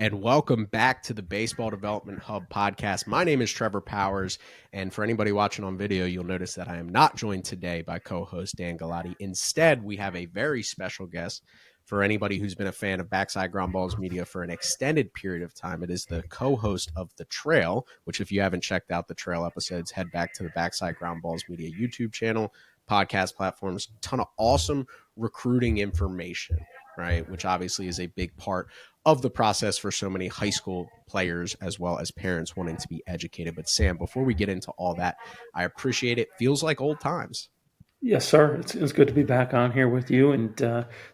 and welcome back to the Baseball Development Hub podcast. My name is Trevor Powers, and for anybody watching on video, you'll notice that I am not joined today by co-host Dan Galati. Instead, we have a very special guest. For anybody who's been a fan of Backside Ground Balls Media for an extended period of time, it is the co-host of The Trail, which if you haven't checked out the Trail episodes, head back to the Backside Ground Balls Media YouTube channel, podcast platforms, ton of awesome recruiting information, right? Which obviously is a big part of the process for so many high school players as well as parents wanting to be educated. But Sam, before we get into all that, I appreciate it. Feels like old times. Yes, sir. It's good to be back on here with you and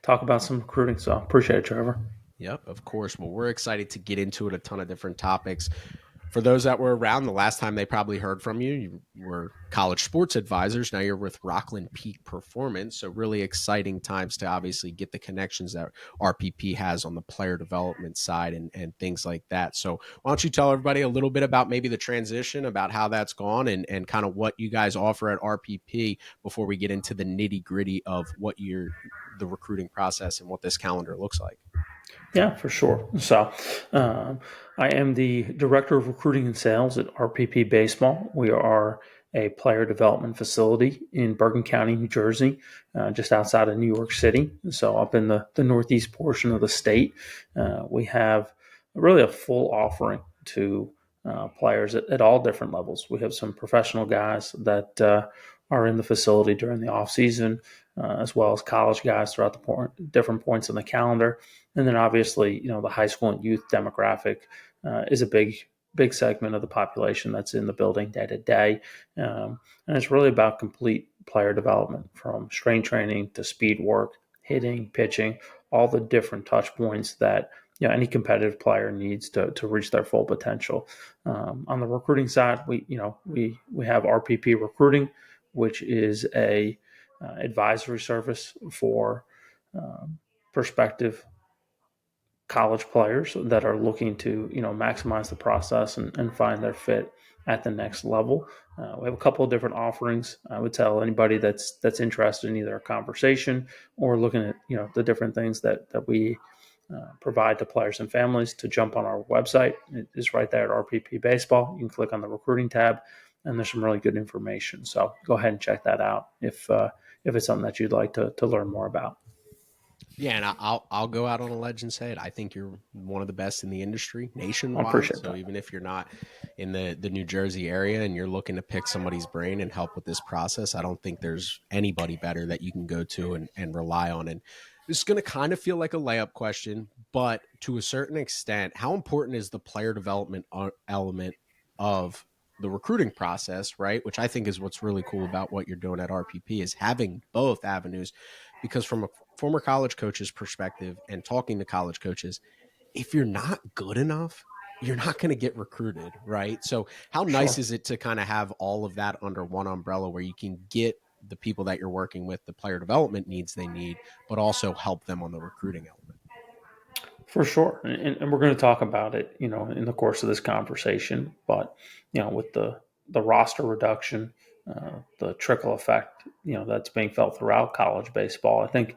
talk about some recruiting. So appreciate it, Trevor. Yep, of course. Well, we're excited to get into it, a ton of different topics. For those that were around, the last time they probably heard from you, you were college sports advisors. Now you're with Rockland Peak Performance. So really exciting times to obviously get the connections that RPP has on the player development side and things like that. So why don't you tell everybody a little bit about maybe the transition, about how that's gone and kind of what you guys offer at RPP before we get into the nitty gritty of what the recruiting process and what this calendar looks like. Yeah, for sure. So I am the Director of Recruiting and Sales at RPP Baseball. We are a player development facility in Bergen County, New Jersey, just outside of New York City. So up in the northeast portion of the state, we have really a full offering to players at all different levels. We have some professional guys that are in the facility during the off season, as well as college guys throughout the different points on the calendar. And then obviously, the high school and youth demographic is a big segment of the population that's in the building day to day. And it's really about complete player development, from strength training to speed work, hitting, pitching, all the different touch points that any competitive player needs to reach their full potential. On the recruiting side, we have RPP Recruiting, which is a advisory service for prospective college players that are looking to maximize the process and find their fit at the next level. We have a couple of different offerings. I would tell anybody that's interested in either a conversation or looking at the different things that we provide to players and families to jump on our website. It is right there at RPP Baseball. You can click on the recruiting tab, and there's some really good information. So go ahead and check that out if it's something that you'd like to learn more about. Yeah, and I'll go out on a ledge and say it. I think you're one of the best in the industry nationwide. I appreciate so that. even if you're not in the New Jersey area and you're looking to pick somebody's brain and help with this process, I don't think there's anybody better that you can go to and rely on. And this is going to kind of feel like a layup question, but to a certain extent, how important is the player development element of the recruiting process, right? Which I think is what's really cool about what you're doing at RPP is having both avenues, because from a former college coach's perspective and talking to college coaches, if you're not good enough, you're not going to get recruited, right? So how nice Sure. is it to kind of have all of that under one umbrella where you can get the people that you're working with the player development needs they need, but also help them on the recruiting element? For sure. And we're going to talk about it, in the course of this conversation. But, with the roster reduction, the trickle effect, that's being felt throughout college baseball, I think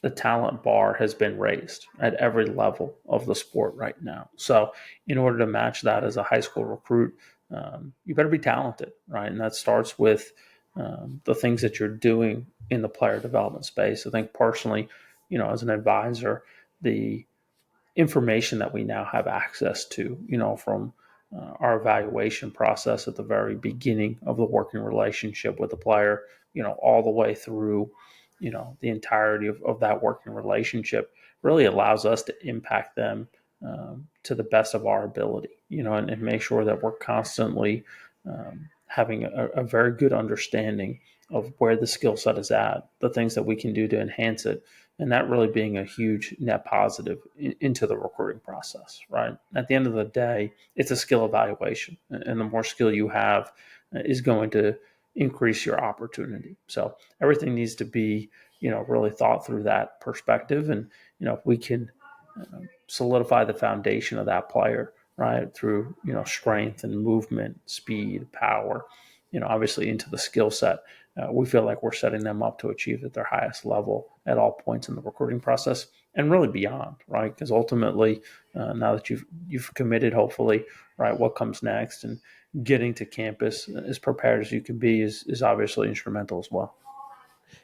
the talent bar has been raised at every level of the sport right now. So in order to match that as a high school recruit, you better be talented, right? And that starts with the things that you're doing in the player development space. I think personally, as an advisor, the information that we now have access to, from our evaluation process at the very beginning of the working relationship with the player, all the way through, the entirety of that working relationship, really allows us to impact them to the best of our ability, and make sure that we're constantly having a very good understanding of where the skill set is at, the things that we can do to enhance it, and that really being a huge net positive into the recruiting process, right? At the end of the day, it's a skill evaluation, and the more skill you have is going to increase your opportunity. So everything needs to be, really thought through that perspective. And, if we can solidify the foundation of that player, right, through, strength and movement, speed, power, obviously into the skill set, we feel like we're setting them up to achieve at their highest level at all points in the recruiting process. and really beyond, right? Because ultimately, now that you've committed, hopefully, right, what comes next and getting to campus as prepared as you can be is obviously instrumental as well.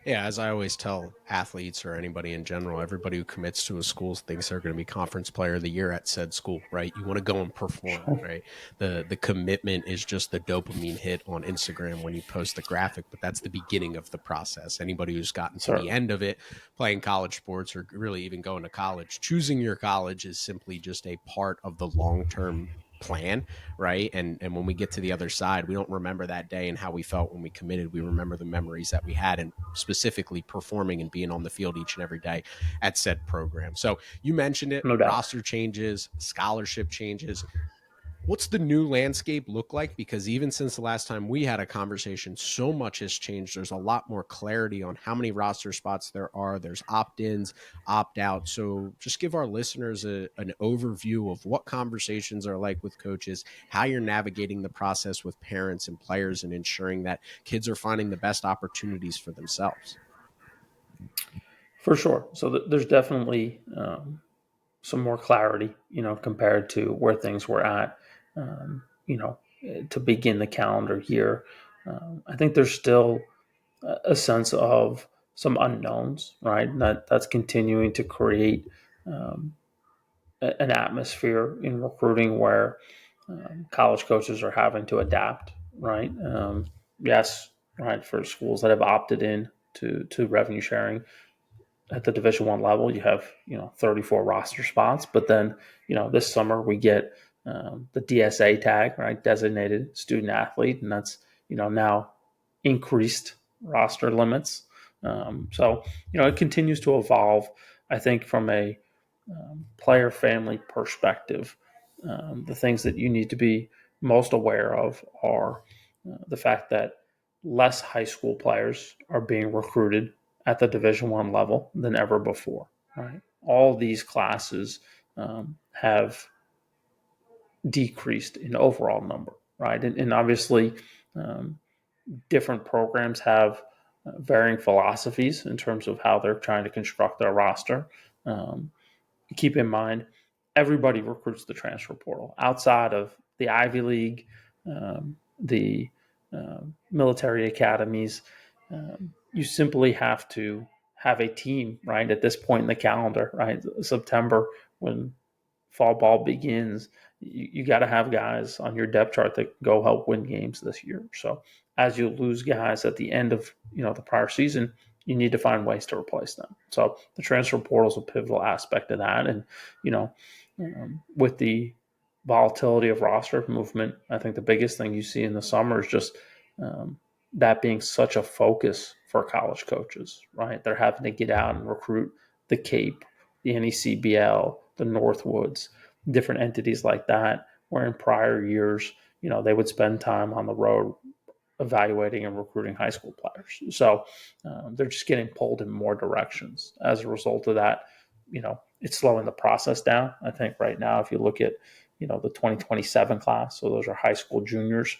Yeah, as I always tell athletes or anybody in general, everybody who commits to a school thinks they're going to be conference player of the year at said school, right? You want to go and perform, Sure. right? The commitment is just the dopamine hit on Instagram when you post the graphic, but that's the beginning of the process. Anybody who's gotten to the Certainly, end of it, playing college sports or really even going to college, choosing your college is simply just a part of the long-term plan, right? And when we get to the other side, we don't remember that day and how we felt when we committed. We remember the memories that we had and specifically performing and being on the field each and every day at said program. So you mentioned it, no doubt. roster changes, scholarship changes. What's the new landscape look like? Because even since the last time we had a conversation, so much has changed. There's a lot more clarity on how many roster spots there are. There's opt-ins, opt-outs. So just give our listeners an overview of what conversations are like with coaches, how you're navigating the process with parents and players, and ensuring that kids are finding the best opportunities for themselves. For sure. So there's definitely some more clarity, compared to where things were at, to begin the calendar year. I think there's still a sense of some unknowns, right? And that's continuing to create um, an atmosphere in recruiting where college coaches are having to adapt, right? Yes, right, for schools that have opted in to revenue sharing at the Division 1 level, you have 34 roster spots, but then this summer we get the DSA tag, right, designated student athlete, and that's now increased roster limits. So it continues to evolve. I think from a player family perspective, the things that you need to be most aware of are the fact that less high school players are being recruited at the Division 1 level than ever before. Right, all these classes have decreased in overall number. Right, and obviously, um, different programs have varying philosophies in terms of how they're trying to construct their roster. Um, Keep in mind, everybody recruits the transfer portal outside of the Ivy League, the military academies. You simply have to have a team, right, at this point in the calendar, right? September, when fall ball begins, you got to have guys on your depth chart that go help win games this year. So as you lose guys at the end of the prior season, you need to find ways to replace them. So the transfer portal is a pivotal aspect of that, and you know, with the volatility of roster movement, I think the biggest thing you see in the summer is just that being such a focus for college coaches. Right, they're having to get out and recruit the Cape, the NECBL, the Northwoods, different entities like that, where in prior years, they would spend time on the road evaluating and recruiting high school players. So they're just getting pulled in more directions. As a result of that, it's slowing the process down. I think right now, if you look at, the 2027 class, so those are high school juniors,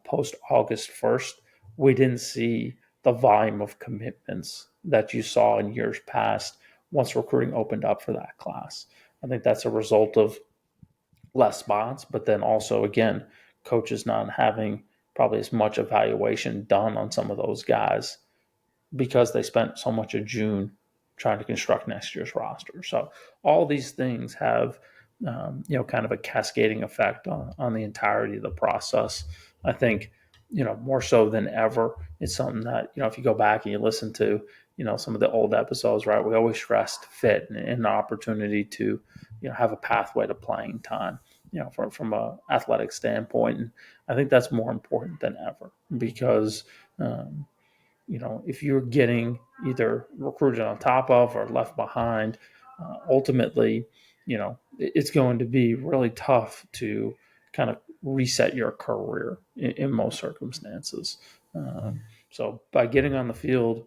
post August 1st, we didn't see the volume of commitments that you saw in years past once recruiting opened up for that class. I think that's a result of less spots, but then also, again, coaches not having probably as much evaluation done on some of those guys because they spent so much of June trying to construct next year's roster. So all these things have, kind of a cascading effect on the entirety of the process. I think, more so than ever, it's something that, if you go back and you listen to, some of the old episodes, right, we always stressed fit and an opportunity to, have a pathway to playing time, from a athletic standpoint. And I think that's more important than ever because, if you're getting either recruited on top of or left behind, ultimately, it's going to be really tough to kind of reset your career in most circumstances. So by getting on the field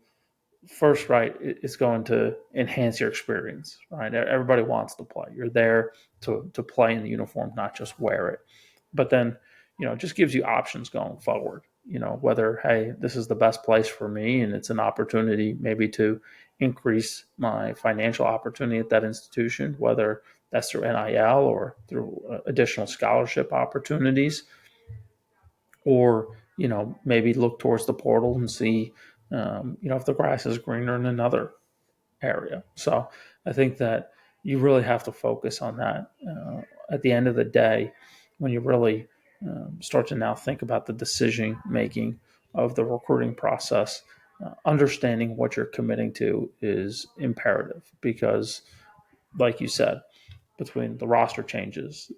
first, right, it's going to enhance your experience, right? Everybody wants to play. You're there to play in the uniform, not just wear it. But then, it just gives you options going forward. Whether, hey, this is the best place for me, and it's an opportunity maybe to increase my financial opportunity at that institution, whether that's through NIL or through additional scholarship opportunities, or maybe look towards the portal and see if the grass is greener in another area. So I think that you really have to focus on that. At the end of the day, when you really start to now think about the decision making of the recruiting process, understanding what you're committing to is imperative because, like you said, between the roster changes,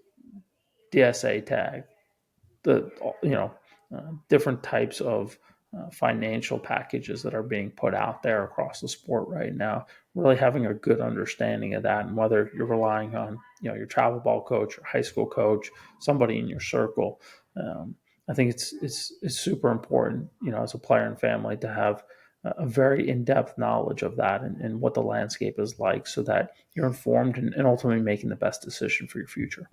DSA tag, the different types of financial packages that are being put out there across the sport right now, really having a good understanding of that, and whether you're relying on your travel ball coach, your high school coach, somebody in your circle. I think it's super important, as a player and family, to have a very in-depth knowledge of that and what the landscape is like, so that you're informed and ultimately making the best decision for your future.